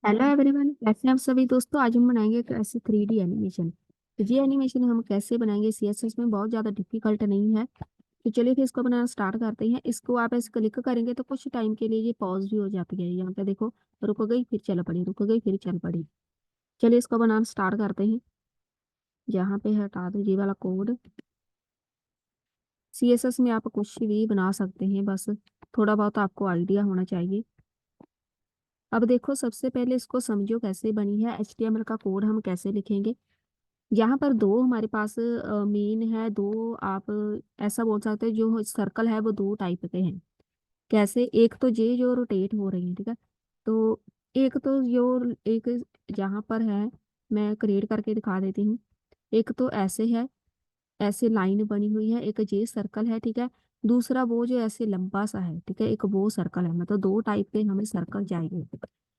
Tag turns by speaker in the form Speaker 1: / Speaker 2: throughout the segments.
Speaker 1: Hello everyone, कैसे हैं आप सभी दोस्तों। आज हम बनाएंगे एक ऐसे 3D एनिमेशन। तो ये एनिमेशन हम कैसे बनाएंगे, सीएसएस में बहुत ज़्यादा डिफिकल्ट नहीं है। तो चलिए फिर इसको बनाना स्टार्ट करते हैं। इसको आप ऐसे क्लिक करेंगे तो कुछ टाइम के लिए ये पॉज भी हो जाती है। यहाँ पे देखो, रुक गई फिर चल पड़ी, रुक गई फिर चल पड़ी। चलिए इसको बनाना स्टार्ट करते हैं। यहाँ पे हटा दो ये वाला कोड। सीएसएस में आप कुछ भी बना सकते हैं, बस थोड़ा बहुत आपको आइडिया होना चाहिए। अब देखो, सबसे पहले इसको समझो कैसे बनी है। एचटीएमएल का कोड हम कैसे लिखेंगे। यहाँ पर दो हमारे पास मेन है, दो आप ऐसा बोल सकते हैं। जो सर्कल है वो दो टाइप के हैं। कैसे, एक तो ये जो रोटेट हो रही है, ठीक है। तो एक तो जो एक यहाँ पर है, मैं क्रिएट करके दिखा देती हूँ। एक तो ऐसे है, ऐसे लाइन बनी हुई है, एक ये सर्कल है, ठीक है। दूसरा वो जो ऐसे लंबा सा है, ठीक है, एक वो सर्कल है। मतलब दो टाइप के हमें सर्कल चाहिए।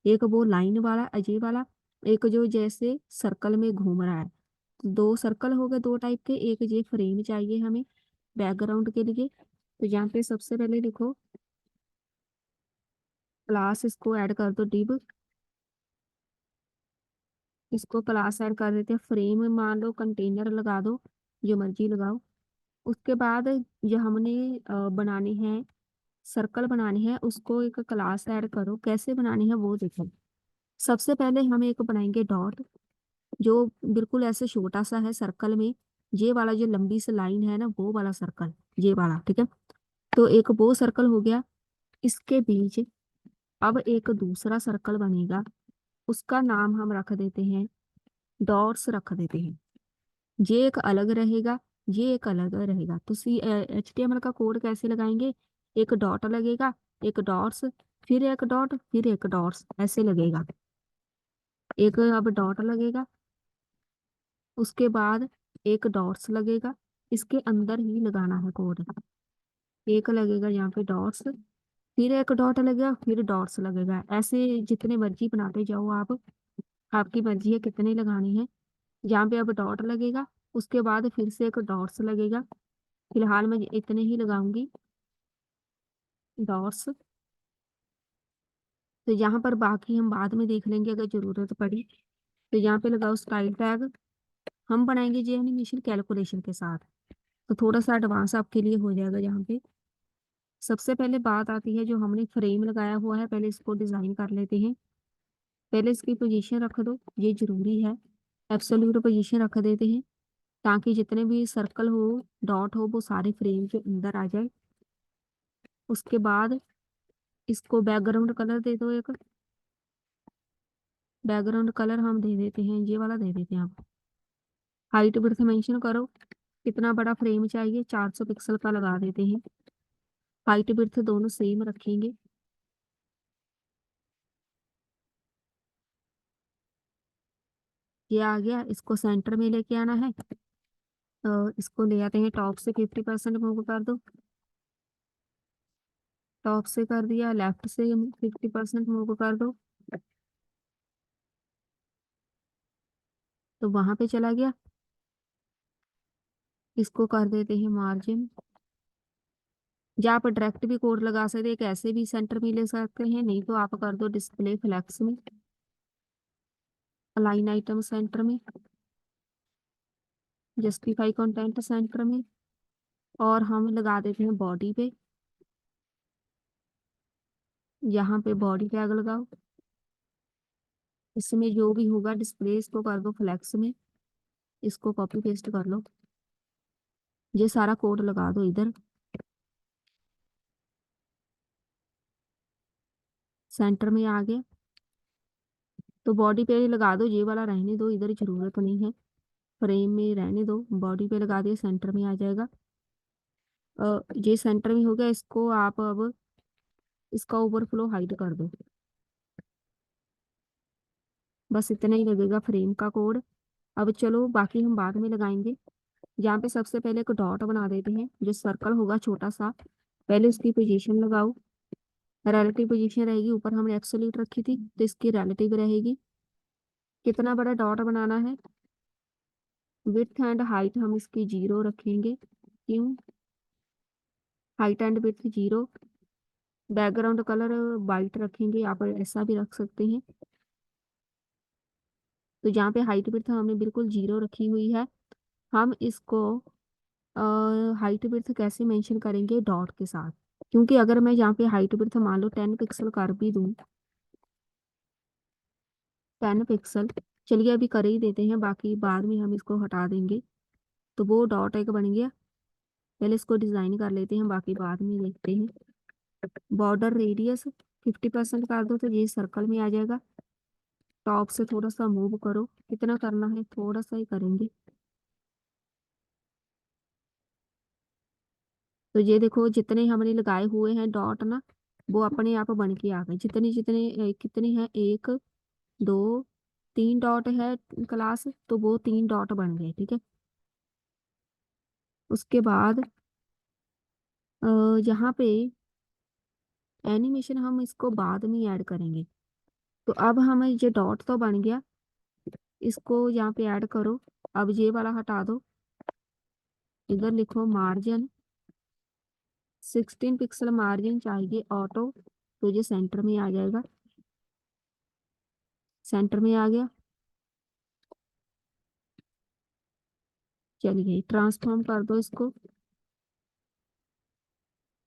Speaker 1: एक वो लाइन वाला अजय वाला, एक जो जैसे सर्कल में घूम रहा है। तो दो सर्कल हो गए दो टाइप के। एक ये फ्रेम चाहिए हमें बैकग्राउंड के लिए। तो यहाँ पे सबसे पहले लिखो क्लास, इसको ऐड कर दो डिव। इसको क्लास ऐड कर देते हैं। फ्रेम मान लो, कंटेनर लगा दो, जो मर्जी लगाओ। उसके बाद जो हमने बनाने हैं, सर्कल बनाने हैं, उसको एक क्लास ऐड करो। कैसे बनानी है वो देखो। सबसे पहले हम एक बनाएंगे डॉट, जो बिल्कुल ऐसे छोटा सा है सर्कल में। ये वाला जो लंबी सी लाइन है ना, वो वाला सर्कल, ये वाला, ठीक है। तो एक वो सर्कल हो गया। इसके बीच अब एक दूसरा सर्कल बनेगा। उसका नाम हम रख देते हैं, डॉट्स रख देते हैं। ये एक अलग रहेगा, ये एक अलग रहेगा। तो सी HTML का कोड कैसे लगाएंगे। एक डॉट लगेगा, एक डॉट्स, फिर एक डॉट, फिर एक डॉट्स, ऐसे लगेगा। एक अब डॉट लगेगा, उसके बाद एक डॉट्स लगेगा। इसके अंदर ही लगाना है कोड। एक लगेगा यहाँ पे डॉट्स, फिर एक डॉट लगेगा, फिर डॉट्स लगेगा। ऐसे जितने मर्जी बनाते जाओ आप, आपकी मर्जी है कितने लगाने हैं। यहाँ पे अब डॉट लगेगा, उसके बाद फिर से एक डॉट्स लगेगा। फिलहाल मैं इतने ही लगाऊंगी, डॉट्स। तो यहाँ पर बाकी हम बाद में देख लेंगे अगर जरूरत पड़ी। तो यहाँ पे लगाओ स्टाइल टैग। हम बनाएंगे ये एनिमेशन कैलकुलेशन के साथ, तो थोड़ा सा एडवांस आपके लिए हो जाएगा यहाँ पे। सबसे पहले बात आती है, जो हमने फ्रेम लगाया हुआ है, पहले इसको डिजाइन कर लेते हैं। पहले इसकी पोजीशन रख दो, ये जरूरी है। एब्सोल्यूट पोजीशन रख देते हैं, ताकि जितने भी सर्कल हो, डॉट हो, वो सारे फ्रेम के अंदर आ जाए। उसके बाद इसको बैकग्राउंड कलर दे दो एक। बैकग्राउंड कलर हम दे देते हैं, ये वाला दे देते हैं आप। हाइट विड्थ मेंशन करो, कितना बड़ा फ्रेम चाहिए, 400 पिक्सल का लगा देते हैं। हाइट विड्थ दोनों सेम रखेंगे। ये आ गया, इसको सेंटर में लेके आना है। तो इसको ले आते हैं, टॉप से 50% मूव कर दो। टॉप से कर दिया, लेफ्ट से 50% मूव कर दो, तो वहां पे चला गया। इसको कर देते हैं मार्जिन। या आप डायरेक्ट भी कोड लगा सकते हैं, एक ऐसे भी सेंटर में ले सकते हैं, नहीं तो आप कर दो डिस्प्ले फ्लेक्स में, अलाइन आइटम सेंटर में, जस्टिफाई कंटेंट सेंटर में। और हम लगा देते हैं बॉडी पे। यहाँ पे बॉडी टैग लगाओ। इसमें जो भी होगा डिस्प्ले, इसको कर दो फ्लेक्स में। इसको कॉपी पेस्ट कर लो, ये सारा कोड लगा दो इधर सेंटर में आ गया। तो बॉडी पे लगा दो, ये वाला रहने दो, इधर जरूरत नहीं है। फ्रेम में रहने दो, बॉडी पे लगा दिया, सेंटर में आ जाएगा। ये सेंटर में हो गया। इसको आप अब इसका ओवरफ्लो हाइड कर दो। बस इतना ही लगेगा फ्रेम का कोड। अब चलो बाकी हम बाद में लगाएंगे। यहाँ पे सबसे पहले एक डॉट बना देते हैं, जो सर्कल होगा छोटा सा। पहले उसकी पोजीशन लगाओ। रिलेटिव पोजीशन रहेगी, ऊपर हमने एब्सोल्यूट रखी थी, तो इसकी रिलेटिव रहेगी। कितना बड़ा डॉट बनाना है। विड्थ एंड हाइट हम इसकी 0 रखेंगे। क्यों, height and width 0। Background colour white रखेंगे, आप ऐसा भी रख सकते हैं। तो जहाँ पे हाइट विड्थ हमने बिल्कुल 0 रखी हुई है, हम इसको हाइट विड्थ कैसे मेंशन करेंगे, डॉट के साथ। क्योंकि अगर मैं यहाँ पे हाइट विड्थ मान लो 10 पिक्सल कर भी दूँ, 10 पिक्सल, चलिए अभी कर ही देते हैं, बाकी बाद में हम इसको हटा देंगे। तो वो डॉट एक बन गया। पहले इसको डिजाइन कर लेते हैं, बाकी बाद में देखते हैं। बॉर्डर रेडियस 50% कर दो तो ये सर्कल में आ जाएगा। टॉप से थोड़ा सा मूव करो, कितना करना है, थोड़ा सा ही करेंगे। तो ये देखो जितने हमने लगाए हुए हैं डॉट ना, वो अपने आप बन के आ गए। जितने जितने कितने हैं, 1 2 3 डॉट है क्लास, तो वो 3 डॉट बन गए, ठीक है। उसके बाद यहाँ पे एनिमेशन हम इसको बाद में ऐड करेंगे। तो अब हमें ये डॉट तो बन गया, इसको यहाँ पे ऐड करो। अब ये वाला हटा दो, इधर लिखो मार्जिन, 16 पिक्सल मार्जिन चाहिए ऑटो, तो ये सेंटर में आ जाएगा। सेंटर में आ गया। चलिए ट्रांसफॉर्म कर दो इसको।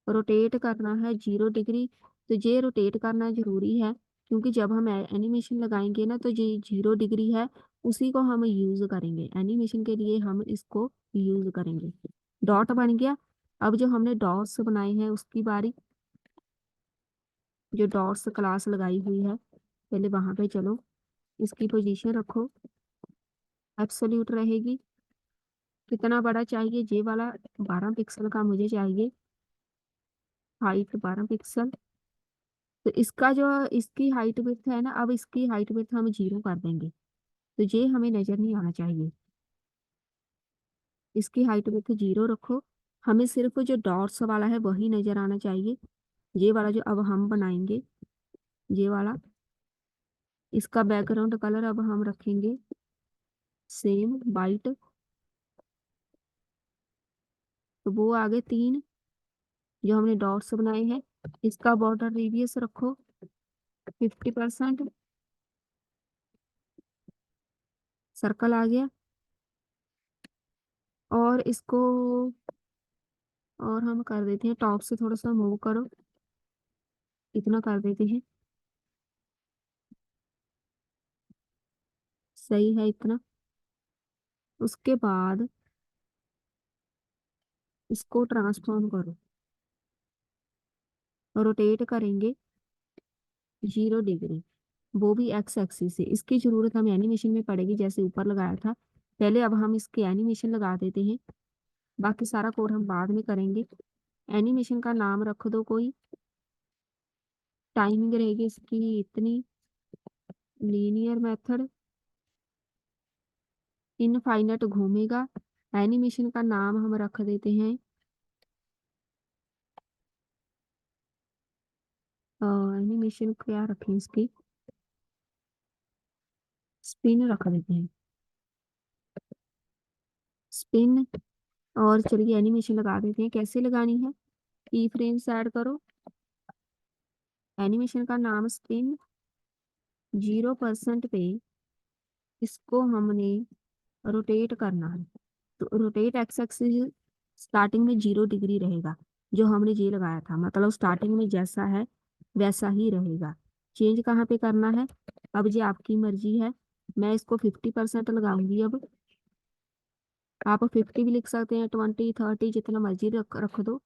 Speaker 1: रोटेट करना है 0 डिग्री। तो ये रोटेट करना जरूरी है, क्योंकि जब हम एनिमेशन लगाएंगे ना, तो ये 0 डिग्री है, उसी को हम यूज करेंगे एनिमेशन के लिए, हम इसको यूज करेंगे। डॉट बन गया। अब जो हमने डॉट्स बनाए हैं उसकी बारी। जो डॉट्स क्लास लगाई हुई है, पहले वहां पे चलो, इसकी पोजीशन रखो, एब्सोल्यूट रहेगी। कितना बड़ा चाहिए ये वाला, 12 पिक्सल का मुझे चाहिए, हाइट 12 पिक्सल। तो इसका जो, इसकी हाइट विड्थ है ना, अब इसकी हाइट विड्थ हम 0 कर देंगे, तो ये हमें नजर नहीं आना चाहिए। इसकी हाइट विड्थ 0 रखो। हमें सिर्फ जो डॉट्स वाला है वही नजर आना चाहिए। ये वाला जो अब हम बनाएंगे, ये वाला, इसका बैकग्राउंड कलर अब हम रखेंगे सेम वाइट। तो वो आगे 3 जो हमने डॉट्स बनाए हैं। इसका बॉर्डर रेडियस रखो 50%। सर्कल आ गया। और इसको, और हम कर देते हैं टॉप से थोड़ा सा मूव करो, इतना कर देते हैं, सही है इतना। उसके बाद इसको ट्रांसफॉर्म करो, रोटेट करेंगे 0 डिग्री, वो भी एक्स एक्सिस से। इसकी जरूरत हमें एनिमेशन में पड़ेगी, जैसे ऊपर लगाया था पहले। अब हम इसके एनिमेशन लगा देते हैं, बाकी सारा कोड हम बाद में करेंगे। एनिमेशन का नाम रख दो कोई, टाइमिंग रहेगी इसकी इतनी, लीनियर मेथड, इनफाइनाइट घूमेगा। एनिमेशन का नाम हम रख देते हैं, एनिमेशन क्या रखें इसकी, स्पिन रख देते हैं, स्पिन। और चलिए एनिमेशन लगा देते हैं, कैसे लगानी है, की फ्रेम्स ऐड करो, एनिमेशन का नाम स्पिन, 0% पे इसको हमने रोटेट करना है। तो रोटेट एक्स एक्सिस स्टार्टिंग में 0 डिग्री रहेगा, जो हमने ये लगाया था, मतलब स्टार्टिंग में जैसा है वैसा ही रहेगा। चेंज कहाँ पे करना है, अब ये आपकी मर्जी है। मैं इसको 50% लगाऊंगी अब। आप 50 भी लिख सकते हैं, 20 30 जितना मर्जी रख दो।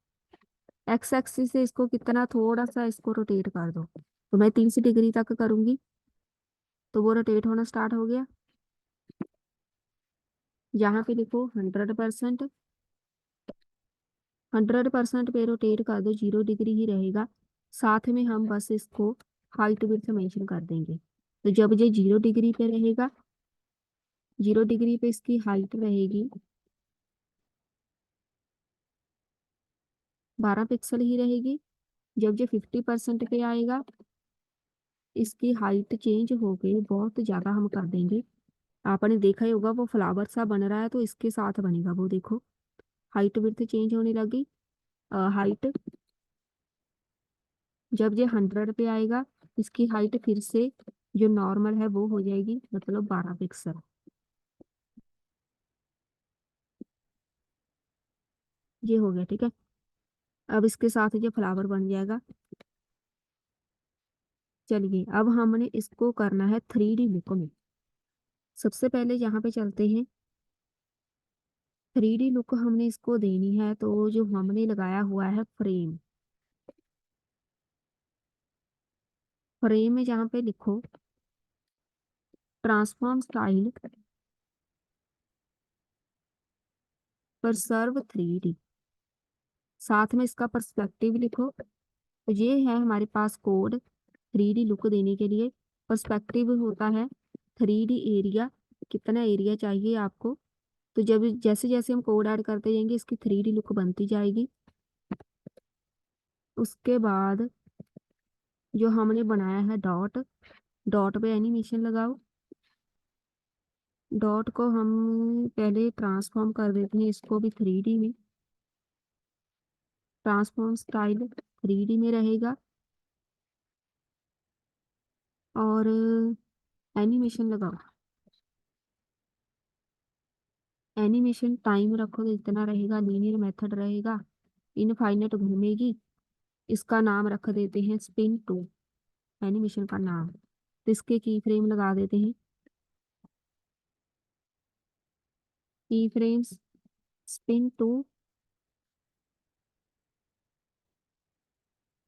Speaker 1: एक्स एक्सिस से इसको कितना, थोड़ा सा इसको रोटेट कर दो, तो मैं 30 डिग्री तक करूंगी, तो वो रोटेट होना स्टार्ट हो गया। यहाँ पे लिखो 100%, 100% पे रोटेट कर दो, 0 डिग्री ही रहेगा। साथ में हम बस इसको हाइट विड्थ मेंशन कर देंगे। तो जब ये 0 डिग्री पे रहेगा, 0 डिग्री पे इसकी हाइट रहेगी 12 पिक्सल ही रहेगी। जब ये 50% पे आएगा, इसकी हाइट चेंज हो गई, बहुत ज्यादा हम कर देंगे। आपने देखा ही होगा वो फ्लावर सा बन रहा है, तो इसके साथ बनेगा वो, देखो हाइट विड्थ चेंज होने लगी। हाइट, जब ये 100 पे आएगा, इसकी हाइट फिर से जो नॉर्मल है वो हो जाएगी मतलब 12 पिक्सल। ये हो गया, ठीक है। अब इसके साथ ये फ्लावर बन जाएगा। चलिए अब हमने इसको करना है 3D लुक में। सबसे पहले यहाँ पे चलते हैं। 3D लुक हमने इसको देनी है, तो जो हमने लगाया हुआ है फ्रेम, फ्रेम में जहाँ पे लिखो ट्रांसफॉर्म स्टाइल पर सर्व 3D, साथ में इसका पर्सपेक्टिव लिखो। तो ये है हमारे पास कोड 3D लुक देने के लिए। पर्सपेक्टिव होता है 3D एरिया, कितना एरिया चाहिए आपको। तो जब जैसे जैसे हम कोड ऐड करते जाएंगे इसकी 3D लुक बनती जाएगी। उसके बाद जो हमने बनाया है डॉट, डॉट पे एनिमेशन लगाओ। डॉट को हम पहले ट्रांसफॉर्म कर देते हैं इसको भी 3D में। ट्रांसफॉर्म स्टाइल 3D में रहेगा। और एनिमेशन लगाओ। एनिमेशन टाइम रखो तो इतना रहेगा, लीनियर मेथड रहेगा, इनफाइनाइट घूमेगी। इसका नाम रख देते हैं spin 2, एनिमेशन का नाम। तो इसके की फ्रेम लगा देते हैं, की फ्रेम्स spin 2।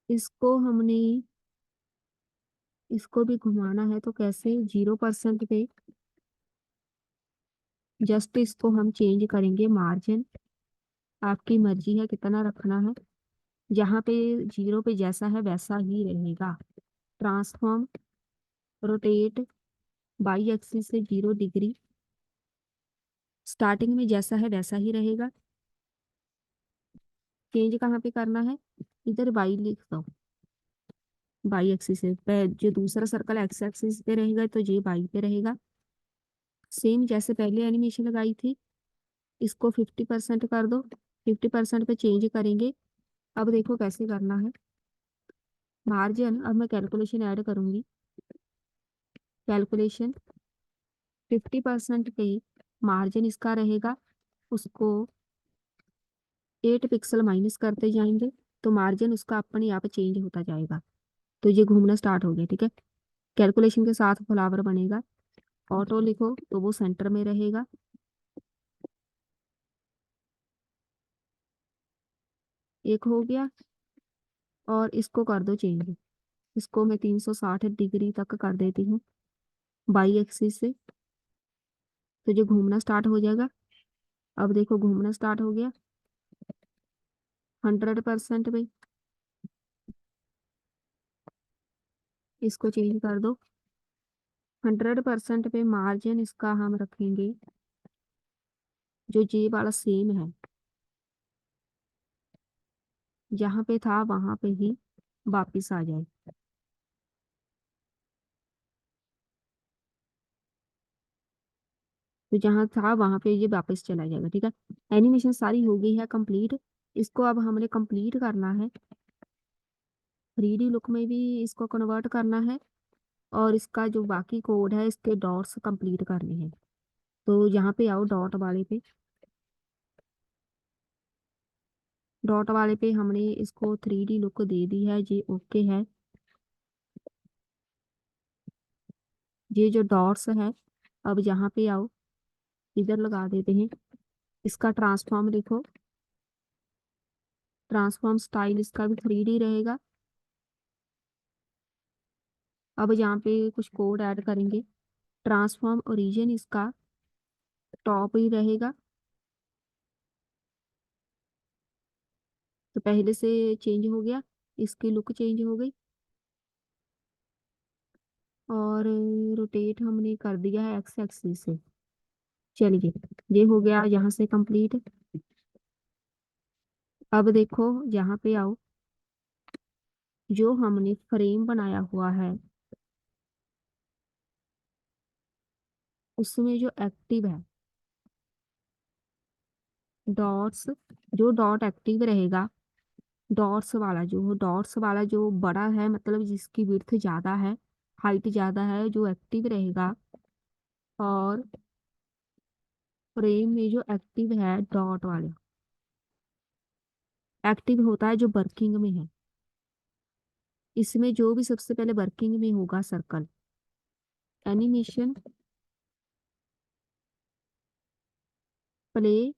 Speaker 1: इसको हमने, इसको भी घुमाना है तो कैसे, 0% पे जस्ट इसको हम चेंज करेंगे मार्जिन। आपकी मर्जी है कितना रखना है। जहाँ पे 0 पे जैसा है वैसा ही रहेगा। ट्रांसफॉर्म रोटेट बाई एक्सिस से 0 डिग्री, स्टार्टिंग में जैसा है वैसा ही रहेगा। चेंज कहाँ पे करना है, इधर बाई लिख दो। बाई एक्सिस पे जो दूसरा सर्कल एक्स एक्सिस पे रहेगा तो ये बाई पे रहेगा। सेम जैसे पहले एनिमेशन लगाई थी, इसको 50% कर दो। 50% पे चेंज करेंगे। अब देखो कैसे करना है। मार्जिन, अब मैं कैलकुलेशन ऐड करूंगी। कैलकुलेशन 50% पे मार्जिन इसका रहेगा, उसको 8 पिक्सल माइनस करते जाएंगे तो मार्जिन उसका अपने आप चेंज होता जाएगा। तो ये घूमना स्टार्ट हो गया, ठीक है। कैलकुलेशन के साथ फ्लावर बनेगा। ऑटो लिखो तो वो सेंटर में रहेगा। एक हो गया। और इसको कर दो चेंज। इसको मैं 360 डिग्री तक कर देती हूँ बाई एक्सिस से। तो जो घूमना स्टार्ट हो जाएगा। अब देखो घूमना स्टार्ट हो गया 100% पे। इसको चेंज कर दो। 100% पे मार्जिन इसका हम रखेंगे जो जे वाला सेम है, जहाँ पे था वहां पे ही वापिस आ जाए। तो जहाँ था वहां पे ये वापस चला जाएगा, ठीक है। एनिमेशन सारी हो गई है कंप्लीट। इसको अब हमने कंप्लीट करना है। 3D लुक में भी इसको कन्वर्ट करना है। और इसका जो बाकी कोड है इसके डॉट्स कंप्लीट करने हैं। तो यहाँ पे आओ डॉट वाले पे। डॉट वाले पे हमने इसको 3D लुक दे दी है, ये ओके है। ये जो डॉट्स है, अब यहाँ पे आओ, इधर लगा देते हैं। इसका ट्रांसफॉर्म लिखो। ट्रांसफॉर्म स्टाइल इसका भी 3D रहेगा। अब यहाँ पे कुछ कोड ऐड करेंगे। ट्रांसफॉर्म ओरिजिन इसका टॉप ही रहेगा। तो पहले से चेंज हो गया, इसकी लुक चेंज हो गई। और रोटेट हमने कर दिया है एक्स एक्सिस से। चलिए ये हो गया यहाँ से कंप्लीट। अब देखो यहाँ पे आओ, जो हमने फ्रेम बनाया हुआ है उसमें जो एक्टिव है डॉट्स, जो डॉट एक्टिव रहेगा, डॉट्स वाला जो बड़ा है मतलब जिसकी विड्थ ज्यादा है, हाइट ज़्यादा है जो एक्टिव रहेगा, और फ्रेम में जो एक्टिव है डॉट वाले, एक्टिव होता है जो वर्किंग में है। इसमें जो भी सबसे पहले वर्किंग में होगा सर्कल, एनिमेशन प्ले।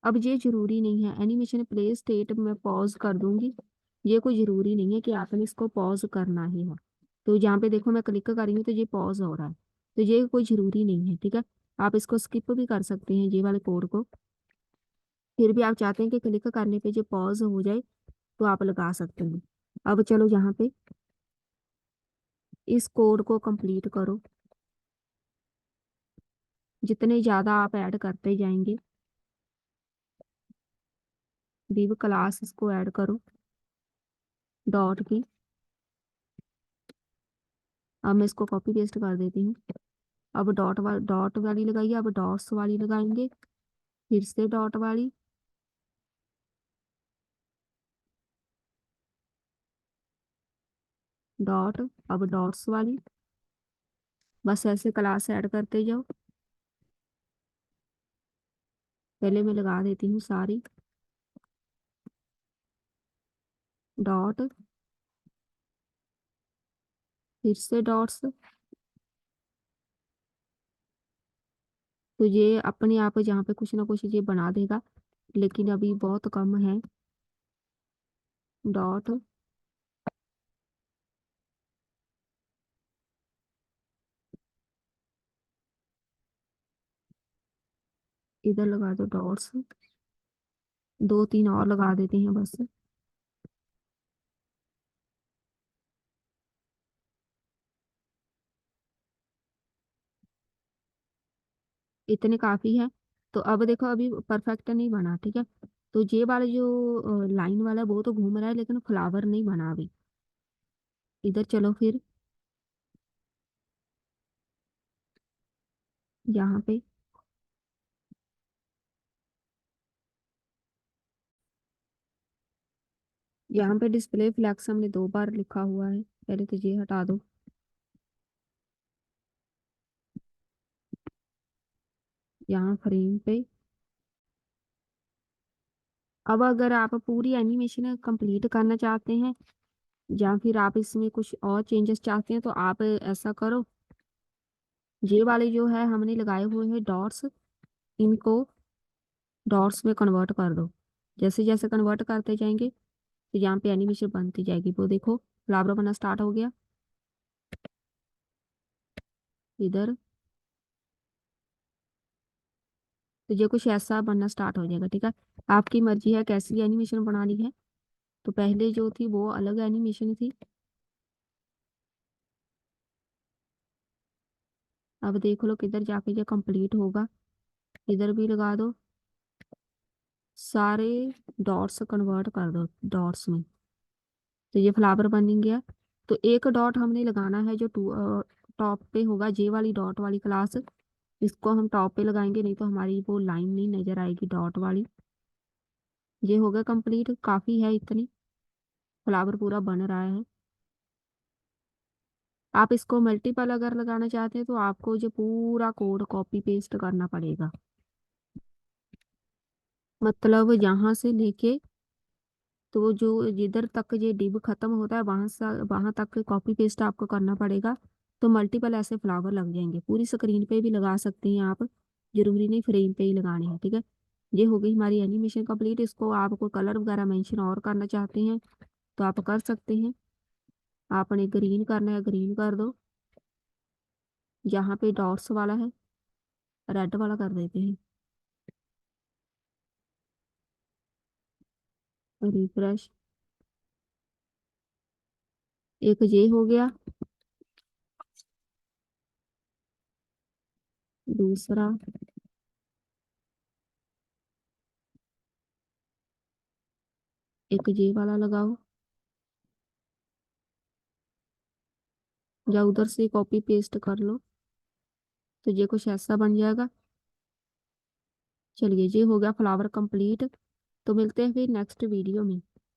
Speaker 1: अब ये जरूरी नहीं है एनिमेशन प्ले स्टेट में पॉज कर दूंगी, ये कोई जरूरी नहीं है कि आपने इसको पॉज करना ही है। तो यहाँ पे देखो मैं क्लिक कर रही हूँ तो ये पॉज हो रहा है, तो ये कोई जरूरी नहीं है, ठीक है। आप इसको स्किप भी कर सकते हैं ये वाले कोड को, फिर भी आप चाहते हैं कि क्लिक करने पे जो पॉज हो जाए तो आप लगा सकते हैं। अब चलो यहाँ पे इस कोड को कंप्लीट करो, जितने ज्यादा आप ऐड करते जाएंगे div क्लास इसको ऐड करो डॉट की। अब मैं इसको कॉपी पेस्ट कर देती हूँ। अब डॉट वाली लगाइए, अब डॉट्स वाली लगाएंगे, फिर से डॉट वाली, डॉट, अब डॉट्स वाली, बस ऐसे क्लास ऐड करते जाओ। पहले मैं लगा देती हूँ सारी डॉट, फिर से डॉट्स। तो ये अपने आप जहाँ पे कुछ ना कुछ ये बना देगा, लेकिन अभी बहुत कम है। डॉट, इधर लगा दो डॉट्स, दो तीन और लगा देते हैं बस। इतने काफी है। तो अब देखो अभी परफेक्ट नहीं बना, ठीक है। तो ये वाला जो लाइन वाला है, वो तो घूम रहा है लेकिन फ्लावर नहीं बना अभी। इधर चलो फिर, यहाँ पे यहाँ पे डिस्प्ले फ्लैक्स हमने 2 बार लिखा हुआ है, पहले तो ये हटा दो। यहाँ फ्रेम पे, अब अगर आप पूरी एनिमेशन कंप्लीट करना चाहते हैं या फिर आप इसमें कुछ और चेंजेस चाहते हैं, तो आप ऐसा करो, ये वाले जो है हमने लगाए हुए हैं डॉट्स, इनको डॉट्स में कन्वर्ट कर दो। जैसे जैसे कन्वर्ट करते जाएंगे तो यहाँ पे एनिमेशन बनती जाएगी। वो देखो फ्लावर बनना स्टार्ट हो गया इधर। तो ये कुछ ऐसा बनना स्टार्ट हो जाएगा, ठीक है। आपकी मर्जी है कैसी एनिमेशन बनानी है। तो पहले जो थी वो अलग एनिमेशन थी, अब देख लो किधर जाके ये कंप्लीट होगा। इधर भी लगा दो, सारे डॉट्स कन्वर्ट कर दो डॉट्स में, तो ये फ्लावर बन गया। तो एक डॉट हमने लगाना है जो टॉप पे होगा, जे वाली डॉट वाली क्लास, इसको हम टॉप पे लगाएंगे, नहीं तो हमारी वो लाइन नहीं नजर आएगी डॉट वाली। ये हो गया कंप्लीट, काफी है इतनी, फ्लावर पूरा बन रहा है। आप इसको मल्टीपल अगर लगाना चाहते हैं तो आपको जो पूरा कोड कॉपी पेस्ट करना पड़ेगा, मतलब यहाँ से लेके तो जो जिधर तक ये डिव खत्म होता है वहां से वहां तक कॉपी पेस्ट आपको करना पड़ेगा। तो मल्टीपल ऐसे फ्लावर लग जाएंगे, पूरी स्क्रीन पे भी लगा सकते हैं आप, जरूरी नहीं फ्रेम पे ही लगाने हैं, ठीक है। ये हो गई हमारी एनिमेशन कंप्लीट। इसको आप कोई कलर वगैरह मेंशन और करना चाहते हैं तो आप कर सकते हैं। आपने ग्रीन करना है ग्रीन कर दो, जहाँ पे डॉट्स वाला है रेड वाला कर देते हैं। रिफ्रेश, एक ये हो गया, दूसरा एक ये वाला लगाओ, या उधर से कॉपी पेस्ट कर लो, तो ये कुछ ऐसा बन जाएगा। चलिए ये हो गया फ्लावर कंप्लीट। तो मिलते हैं फिर नेक्स्ट वीडियो में।